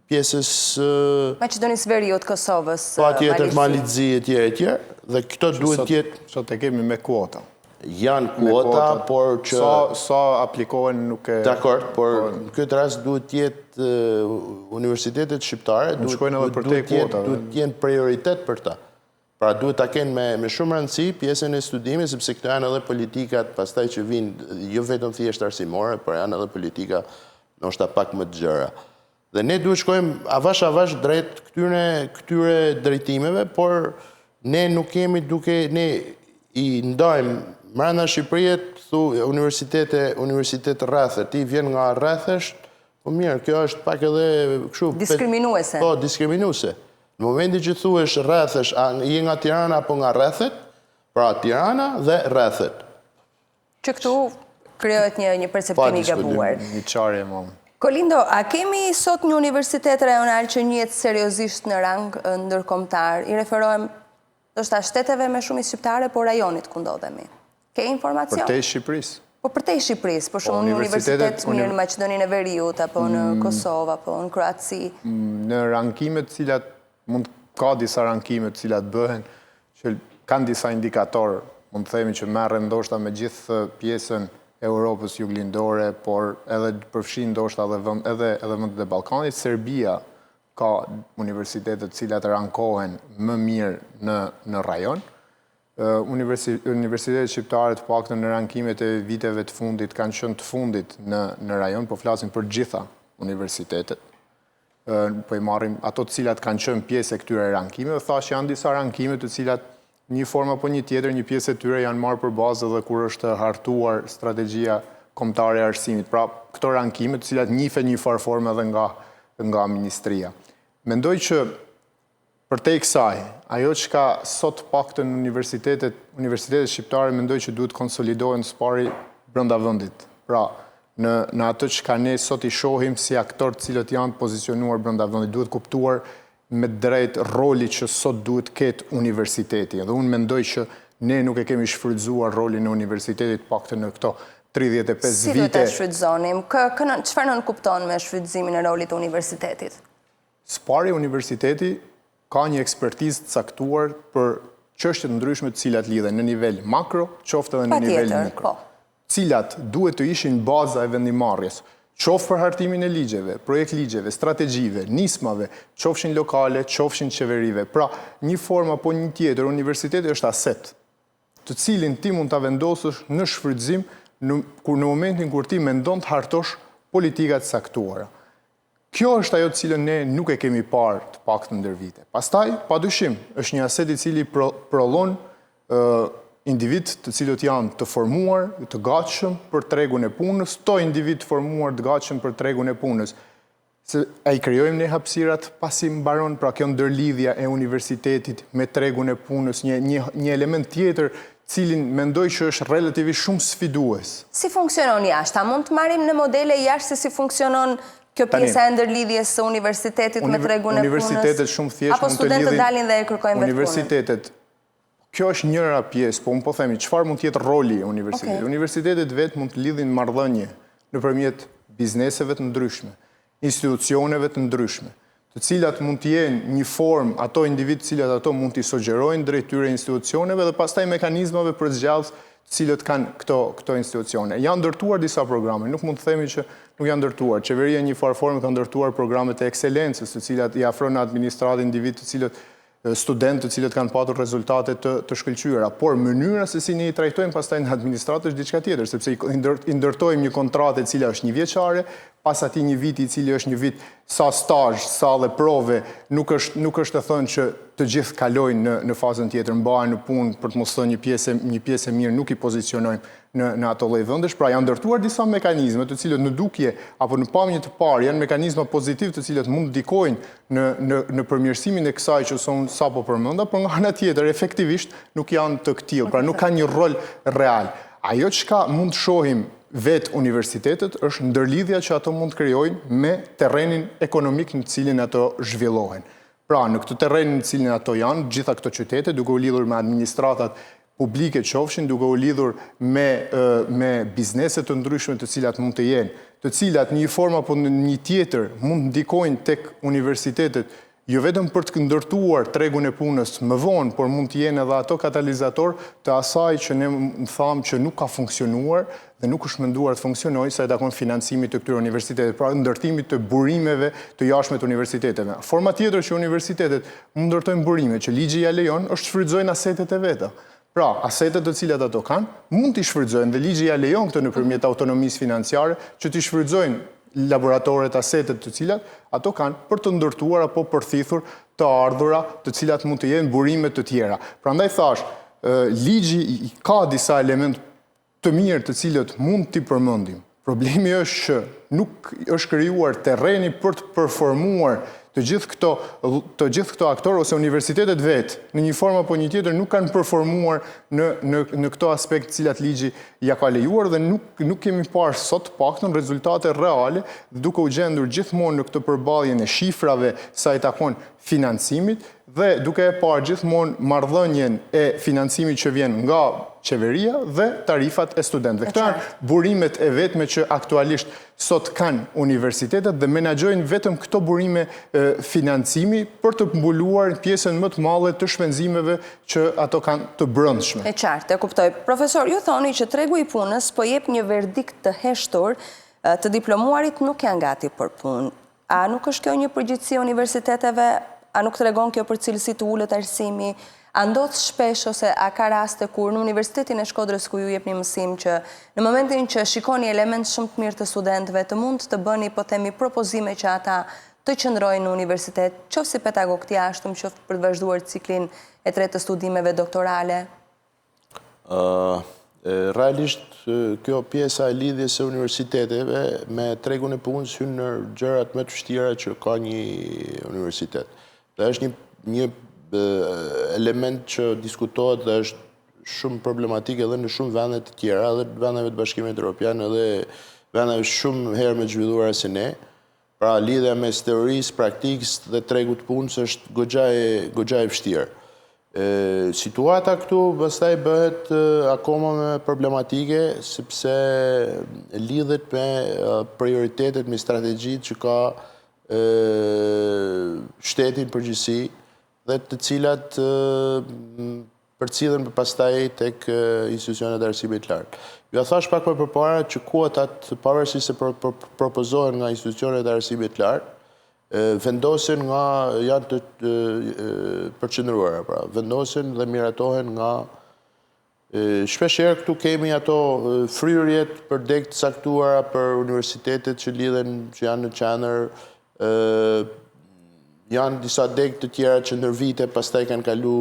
pjesës Maqedonisë Veriut, Kosovës, pa tjetër Malizzi e tjerë, dhe këto duhet tjetë... Sot e kemi me kuota. Janë kuota, por që... Sa aplikohen nuk e... Dakor, por në këtë rast duhet tjetë universitetet shqiptare, duhet tjenë prioritet për ta. Pra duhet ta kenë me shumë rëndësi pjesën e studimit, sepse këto janë edhe politikat pastaj që vinë, jo vetëm thjesht arsimore, por janë edhe politika ndoshta pak më të gjëra. Dhe ne duhet shkojmë avash drejt këtyre drejtimeve, por ne nuk kemi ne i ndajmë brenda Shqipërisë, thu universitet rrethet, ti vjen nga rrethesh, po mirë, kjo është pak edhe kështu diskriminuese. Po, diskriminuese. Në momenti që thuhesh rrethesh, je nga Tirana apo nga rrethet, pra Tirana dhe rrethet. Që këtu krijohet një perceptim i gabuar. Një qarje më. Kolindo, a kemi sot një universitet rajonal që njihet seriozisht në rang ndërkombëtar? I referohem ndoshta shteteve me shumë shqiptare, por rajonit ku ndodhemi. Ke informacion? Për te Shqipërisë. Po për te Shqipërisë, por shumë një universitet mirë në Maqedoninë e Veriut, apo në Kosovë, apo në Kroaci. Në rankimet cilat ka disa rankimet cilat bëhen, që kanë disa indikatorë, mund të themi që merren ndoshta me gjithë pjesën Europës juglindore, por edhe përfshin ndoshta edhe vendet e Ballkanit. Serbia ka universitetet cilat rankohen më mirë në rajon. universitetet shqiptare të paktën në rankimet e viteve të fundit kanë qenë të fundit në rajon, po flasim për gjitha universitetet. Po i marrim ato të cilat kanë qenë pjesë e këtyre rankimeve, thash janë disa rankime të cilat një formë apo një tjetër, një pjesë e tyre janë marrë për bazë edhe kur është hartuar strategjia kombëtare e arsimit. Pra, këto rankime të cilat njihen një farë formë edhe nga ministria. Mendoj që përtej kësaj, ajo që ka sot paktën universitetet shqiptare, mendoj që duhet konsolidohen së pari brenda vendit. Pra, në atë që ka ne sot i shohim si aktor të cilët janë pozicionuar brenda vendit, duhet kuptuar me drejt roli që sot duhet ketë universiteti. Dhe unë mendoj që ne nuk e kemi shfrytzuar rolin e universitetit paktën në këto 35 vite. Si do të shfrytëzonim? Çfarë nën kupton me shfrytëzimin e rolit të universitetit? Spari universiteti ka një ekspertizë të caktuar për çështje të ndryshme të cilat lidhen në nivel makro, qoftë edhe në nivel mikro. Cilat duhet të ishin baza e vendimarrjes. Qoftë për hartimin e ligjeve, projekt ligjeve, strategjive, nismave, qofshin lokale, qofshin qeverive. Pra, një formë apo një tjetër, universiteti është aset, të cilin ti mund të vendosësh në shfrytëzim në momentin kur ti mendon të hartosh politikat saktuara. Kjo është ajo të cilën ne nuk e kemi parë të paktën ndër vite. Pastaj, padyshim, është një aset i cili prolon individ të cilët janë të formuar, të gatshëm për tregun e punës, to individ të formuar të gatshëm për tregun e punës. A i krijojmë ne hapësirat pasi mbaron, pra kjo ndërlidhja e universitetit me tregun e punës, një element tjetër cilin mendoj që është relativisht shumë sfidues. Si funksionon jashtë? A mund të marrim në modele jashtë se si funksionon kjo pjesa e ndërlidhjes së universitetit me tregun e punës? Universitetet shumë thjesht apo studentët dalin dhe e kërkojnë vetë punën? Kjo është njëra pjesë, po unë po themi, çfarë mund të jetë roli e universitetit? Universitetet vetë mund të lidhin marrëdhënie nëpërmjet bizneseve të ndryshme, institucioneve të ndryshme, të cilat mund të jenë një formë, ato individ të cilat ato mund t'i sugjerojnë drejt tyre institucioneve dhe pastaj mekanizmave për zgjallës të cilët kanë këto institucione. Janë ndërtuar disa programe, nuk mund të themi që nuk janë ndërtuar. Qeveria një farë formë ka ndërtuar programet e ekselencës, të cilat i afrojnë administratë individ të cilët studentë të cilët kanë patur rezultate të shkëlqyera, por mënyra se si ne i trajtojmë pastaj në administratë është diçka tjetër, sepse i ndërtojmë një kontratë e cila është një vjeçare, pas atij një viti i cili është një vit sa stazh, sa dhe prove, nuk është të thënë që të gjithë kalojnë në fazën tjetër, mbahen në punë për të mos thënë një pjesë e mirë nuk i pozicionojmë në ato lloj vendesh, pra janë ndërtuar disa mekanizme të cilët në dukje apo në pamje të parë janë mekanizma pozitiv të cilët mund ndikojnë në përmirësimin e kësaj që son sapo përmenda, por nga ana tjetër efektivisht nuk janë të këtillë, pra nuk kanë një rol real. Ajo çka mund të shohim vetë universitetet është ndërlidhja që ato mund të krijojnë me terrenin ekonomik në cilin ato zhvillohen. Pra, në këtë terren në cilin ato janë, gjitha këto qytete, duke u lidhur me administratat publike qofshin, duke u lidhur me bizneset të ndryshme të cilat mund të jenë, të cilat një formë apo një tjetër mund ndikojnë tek universitetet, jo vetëm për të ndërtuar tregun e punës më vonë, por mund të jenë edhe ato katalizator të asaj që ne thamë që nuk ka funksionuar dhe nuk është menduar të funksionojë sa i takon financimit të këtyre universiteteve, pra ndërtimit të burimeve të jashtme të universiteteve. Forma tjetër që universitetet mund ndërtojnë burime që ligji ja lejon është shfrytëzojnë asetet e veta. Pra, asetet të cilat ato kanë, mund t'i shfrytëzojnë dhe ligji ja lejon këtë nëpërmjet autonomisë financiare që t'i shfrytëzojnë laboratoret asetet të cilat ato kanë për të ndërtuar apo përthithur të ardhura të cilat mund të jenë burime të tjera. Prandaj thash, ligji ka disa element të mirë të cilët mund t'i përmendim. Problemi është që nuk është krijuar terreni për të performuar të gjithë këto aktorë ose universitetet vetë, në një formë apo një tjetër, nuk kanë performuar në këto aspekt cilat ligji ja ka lejuar dhe nuk kemi parë sot paktën rezultate reale, duke u gjendur gjithmonë në këtë përballjen e shifrave sa i takon financimit dhe duke e parë gjithmonë marrëdhënien e financimit që vjen nga qeveria dhe tarifat e studentëve. Këto janë burimet e vetme që aktualisht sot kanë universitetet dhe menaxhojnë vetëm këto burime financimi për të mbuluar pjesën më të madhe të shpenzimeve që ato kanë të brendshme. E qartë, e kuptoj. Profesor, ju thoni që tregu i punës po jep një verdikt të heshtur, të diplomuarit nuk janë gati për punë. A nuk është kjo një përgjegjësi e universiteteve a nuk të regon kjo për cilësi të ullët arsimi? A ndodh shpesh ose a ka raste kur në Universitetin e Shkodrës ku ju jep një mësim që në momentin që shikoni element shumë të mirë të studentëve të mund të bëni, po themi, propozime që ata të qëndrojnë në universitet, qoftë si pedagog të jashtëm, qoftë për të vazhduar ciklin e tretë të studimeve doktorale? Realisht, kjo pjesa e lidhjes së universiteteve me tregun e punës hyn në gjërat më të vështira që ka një universitet. Dhe është një element që diskutohet dhe është shumë problematik edhe në shumë vende të tjera, edhe vendeve të Bashkimit Evropian, edhe vendeve shumë herë më të zhvilluara se ne. Pra, lidhja mes teorisë, praktikës dhe tregut të punës është goxha e vështirë. Situata këtu pastaj bëhet akoma më problematike sepse lidhet me prioritetet, me strategjitë që ka shteti në përgjithësi dhe të cilat përcillen pastaj tek institucionet e arsimit lartë. Ju thash pak më përpara që kuotat, pavarësisht se propozohen nga institucionet e arsimit lartë, vendosen janë të përqendruara, pra, vendosen dhe miratohen nga shpeshherë këtu kemi ato fryrjet për deg të caktuara për universitetet që janë në qendër, janë disa deg të tjera që ndër vite pastaj kanë kalu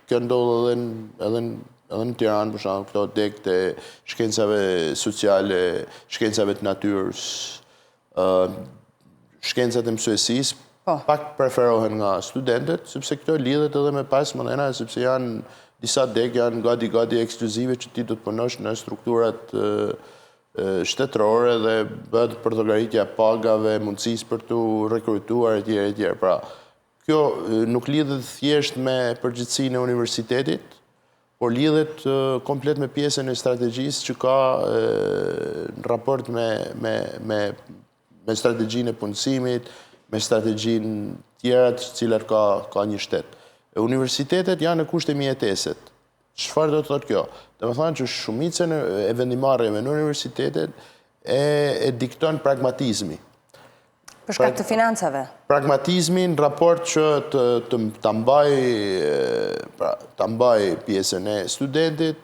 kjo ndodh edhe në Tiranë, për shembull, këto deg të shkencave sociale, shkencave të natyrës, shkencat e mësuesisë, pak preferohen nga studentët, sepse këto lidhet edhe me pas mëdhena, sepse janë disa deg janë gati ekskluzive që ti do të punosh në strukturat shtetërore dhe bëhet përdogaritja pagave, mundësisë për të rekrutuar etj. Pra, kjo nuk lidhet thjesht me përgjithësinë e universitetit, por lidhet komplet me pjesën e strategjisë që ka në raport me strategjinë e punësimit, me strategjinë tjera të cilat ka një shtet. Universitetet janë në kushte mjeteset. Çfarë do të thotë kjo? Do të thonë që shumicën e vendimarrjeve në universitetet e dikton pragmatizmi. Për shkak të financave? Pragmatizmi në raport që ta mbaj pjesën e studentit,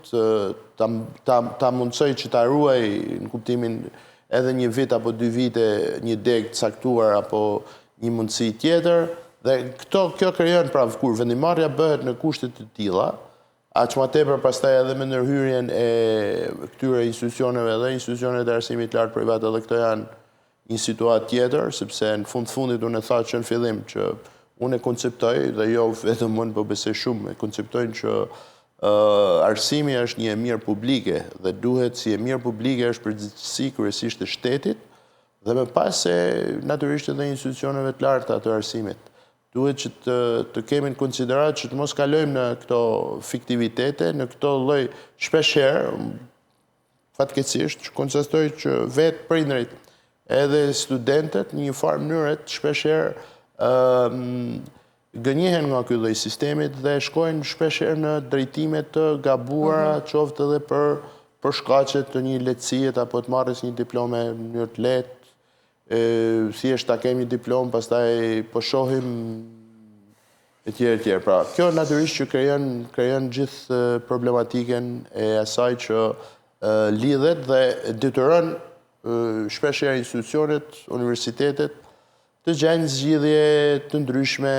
ta mundsoj që ta ruaj në kuptimin edhe një vit apo 2 vite një deg të caktuar apo një mundësi tjetër, dhe kjo krijon, pra, kur vendimarrja bëhet në kushte të tilla, aq më tepër pastaj edhe me ndërhyrjen e këtyre institucioneve dhe institucionet e arsimit lartë privat, edhe këto janë një situatë tjetër, sepse në fundit unë e thash që në fillim që unë e konceptoj, dhe jo vetëm unë, po besoj shumë, e konceptojnë që arsimi është një e mirë publike dhe duhet si e mirë publike është përgjegjësi kryesisht e shtetit dhe më pas se natyrisht edhe institucioneve të larta të arsimit. Duhet që të kemi në konsiderat që të mos kalojmë në këto fiktivitete, në këto lloj shpeshherë, fatkeqësisht, që konstatoj që vetë prindërit edhe studentët në një farë mënyrë shpeshherë gënjehen nga ky lloj sistemit dhe shkojnë shpeshherë në drejtime të gabuara, qoftë edhe për shkaqe të një lehtësie apo të marrës një diplomë në mënyrë të lehtë, thjesht ta kemi një diplomë, pastaj po shohim etj. Pra, kjo natyrisht që krijon gjithë problematikën e asaj që lidhet dhe detyron shpeshherë institucionet, universitetet të gjejnë zgjidhje të ndryshme,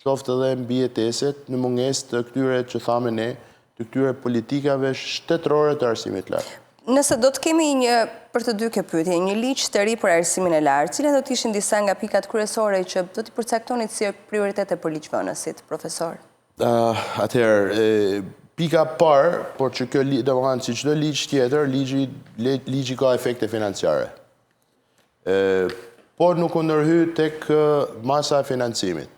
qoftë edhe mbi jeteset, në mungesë të këtyre që thamë ne, të këtyre politikave shtetërore të arsimit lartë. Nëse do të kemi për të dy kjo pyetje, një ligj të ri për arsimin e lartë, cilat do të ishin disa nga pikat kryesore që do t'i përcaktonit si prioritete për ligjvënësit, profesor? Atëherë, pika parë, por që kjo, domethënë, si çdo ligj tjetër, ligji ka efekte financiare. Por nuk u ndërhyj tek masa e financimit,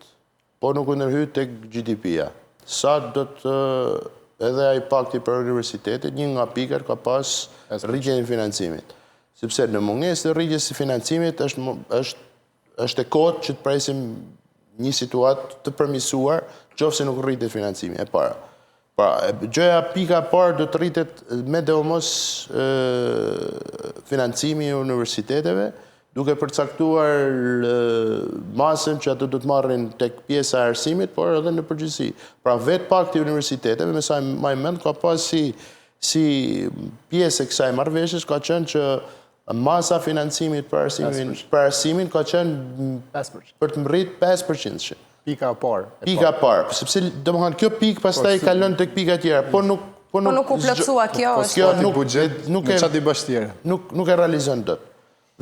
por nuk u ndërhyj tek GDP-ja. Sa do të edhe ai pakti për universitetet, një nga pikat ka pas rritjen e financimit. Sepse në mungesë të rritjes së financimit është e kohët që të presim një situatë të përmirësuar, nëse nuk rritet financimi e para. Pra, pika e parë do të rritet me domos financimi i universiteteve duke përcaktuar masën që ato do të marrin tek pjesa e arsimit, por edhe në përgjithësi. Pra vetë pakti i universiteteve, me sa më mend, ka pas si pjesë e kësaj marrëveshjes ka qenë që masa financimit për arsimin ka qenë për të mbërrit 5%. Pika e parë. Pika e parë, sepse domethënë kjo pikë pastaj kalon tek pika tjera, po nuk u plotësua kjo. Kjo nuk e çati bash tjera. Nuk e realizon dot.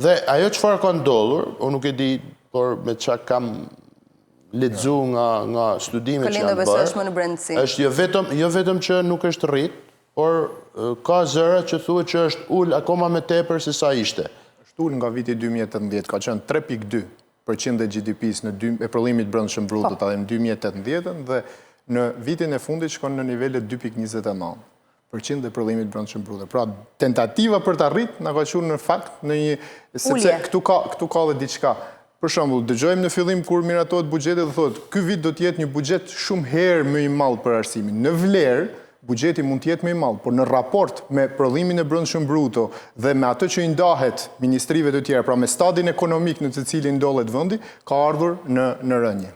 Dhe ajo çfarë ka ndodhur, unë nuk e di, por me çka kam lexu nga studimet që janë bërë. Është më në brendësi. Është jo vetëm që nuk është rrit, por ka zëra që thuhet që është ul akoma më tepër se sa ishte. Është ul nga viti 2018, ka qenë 3.2% e GDP-s e prodhimit brendshëm brut të në 2018 dhe në vitin e fundit shkon në nivelet 2.29% e prodhimit brendshëm brut. Pra tentativa për të arrit na ka qenë në fakt në një sepse këtu ka dhe diçka. Për shembull, dëgjojmë në fillim kur miratohet buxheti dhe thotë, ky vit do të jetë një buxhet shumë herë më i madh për arsimin. Në vlerë, buxheti mund të jetë më i madh, por në raport me prodhimin e brendshëm bruto dhe me atë që i ndahet ministrive të tjera, pra me stadin ekonomik në të cilin ndodhet vendi, ka ardhur në rënje.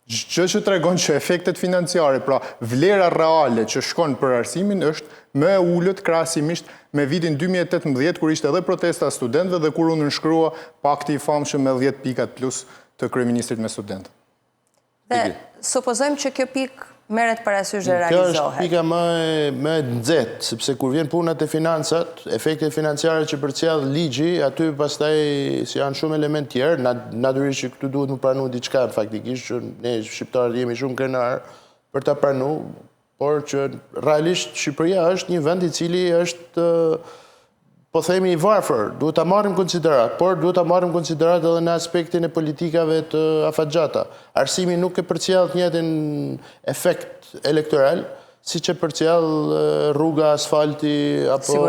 Gjë që tregon që efektet financiare, pra vlera reale që shkon për arsimin është më e ulët krahasimisht me vitin 2018 kur ishte edhe protesta studentëve dhe kur u nënshkrua pakti i famshëm me 10 pikat plus të kryeministrit me studentët. Dhe supozojmë që kjo pikë merret parasysh dhe realizohet. Kjo është pika më e nxehtë, sepse kur vjen puna te financat, efektet financiare që përcjell ligji, aty pastaj si janë shumë element tjerë, natyrisht që këtu duhet të pranu diçka faktikisht që ne shqiptarët jemi shumë krenar për ta pranuar, por që realisht Shqipëria është një vend i cili është po themi i varfër, duhet ta marrim konsiderat, por duhet ta marrim konsiderat edhe në aspektin e politikave të afatgjata. Arsimi nuk e përcjell të njëjtin efekt elektoral, siç e përcjell rruga, asfalti apo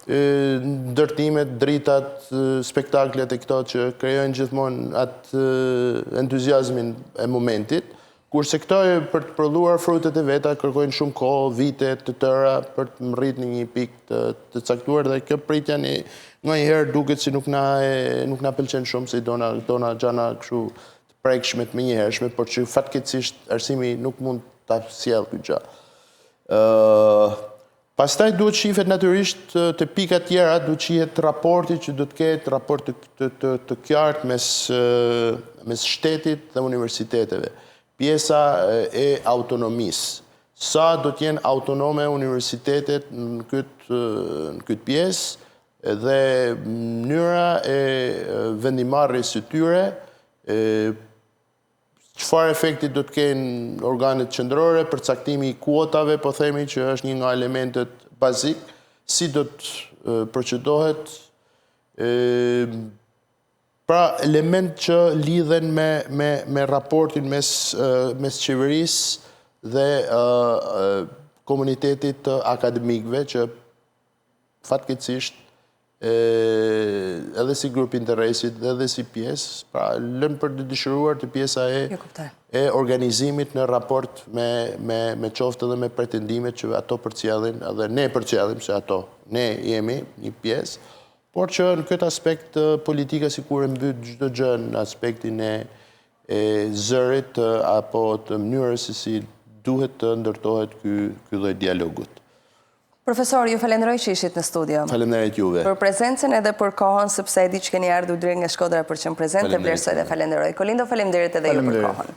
ndërtimet, dritat, spektaklet e këto që krijojnë gjithmonë atë entuziazmin e momentit. Kurse këto për të prodhuar frutet e veta kërkojnë shumë kohë, vite të tëra për të rritur në një pikë të caktuar dhe kjo pritja nganjëherë duket si nuk na pëlqen shumë se dona gjana kështu të prekshme të menjëhershme, por që fatkeqësisht arsimi nuk mund ta sjellë këtë gjë. Pastaj duhet shihet natyrisht të pika tjera, duhet shihet raporti që do të ketë raport të qartë mes shtetit dhe universiteteve. Pjesa e autonomisë. Sa do të jenë autonome universitetet në këtë pjesë dhe mënyra e vendimarrjes së tyre, çfarë efekti do të kenë organet qendrore, përcaktimi i kuotave, po themi që është një nga elementet bazik, si do të procedohet. Pra, element që lidhen me raportin mes qeverisë dhe komunitetit akademikëve që fatkeqësisht edhe si grup interesit dhe edhe si pjesë, pra lën për të dëshiruar të pjesa e organizimit në raport me qoftë dhe me pretendimet që ato përcjellin, edhe ne përcjellim se ato ne jemi një pjesë. Por që në këtë aspekt politika sikur e mbyt çdo gjë në aspektin e zërit apo të mënyrës se si duhet të ndërtohet ky lloj dialogut. Profesor, ju falenderoj që ishit në studio. Faleminderit juve. Për prezencën edhe për kohën, sepse e di që keni ardhur drejt nga Shkodra për të qenë prezente, vlerësoj dhe falenderoj. Kolindo, faleminderit edhe ju për kohën.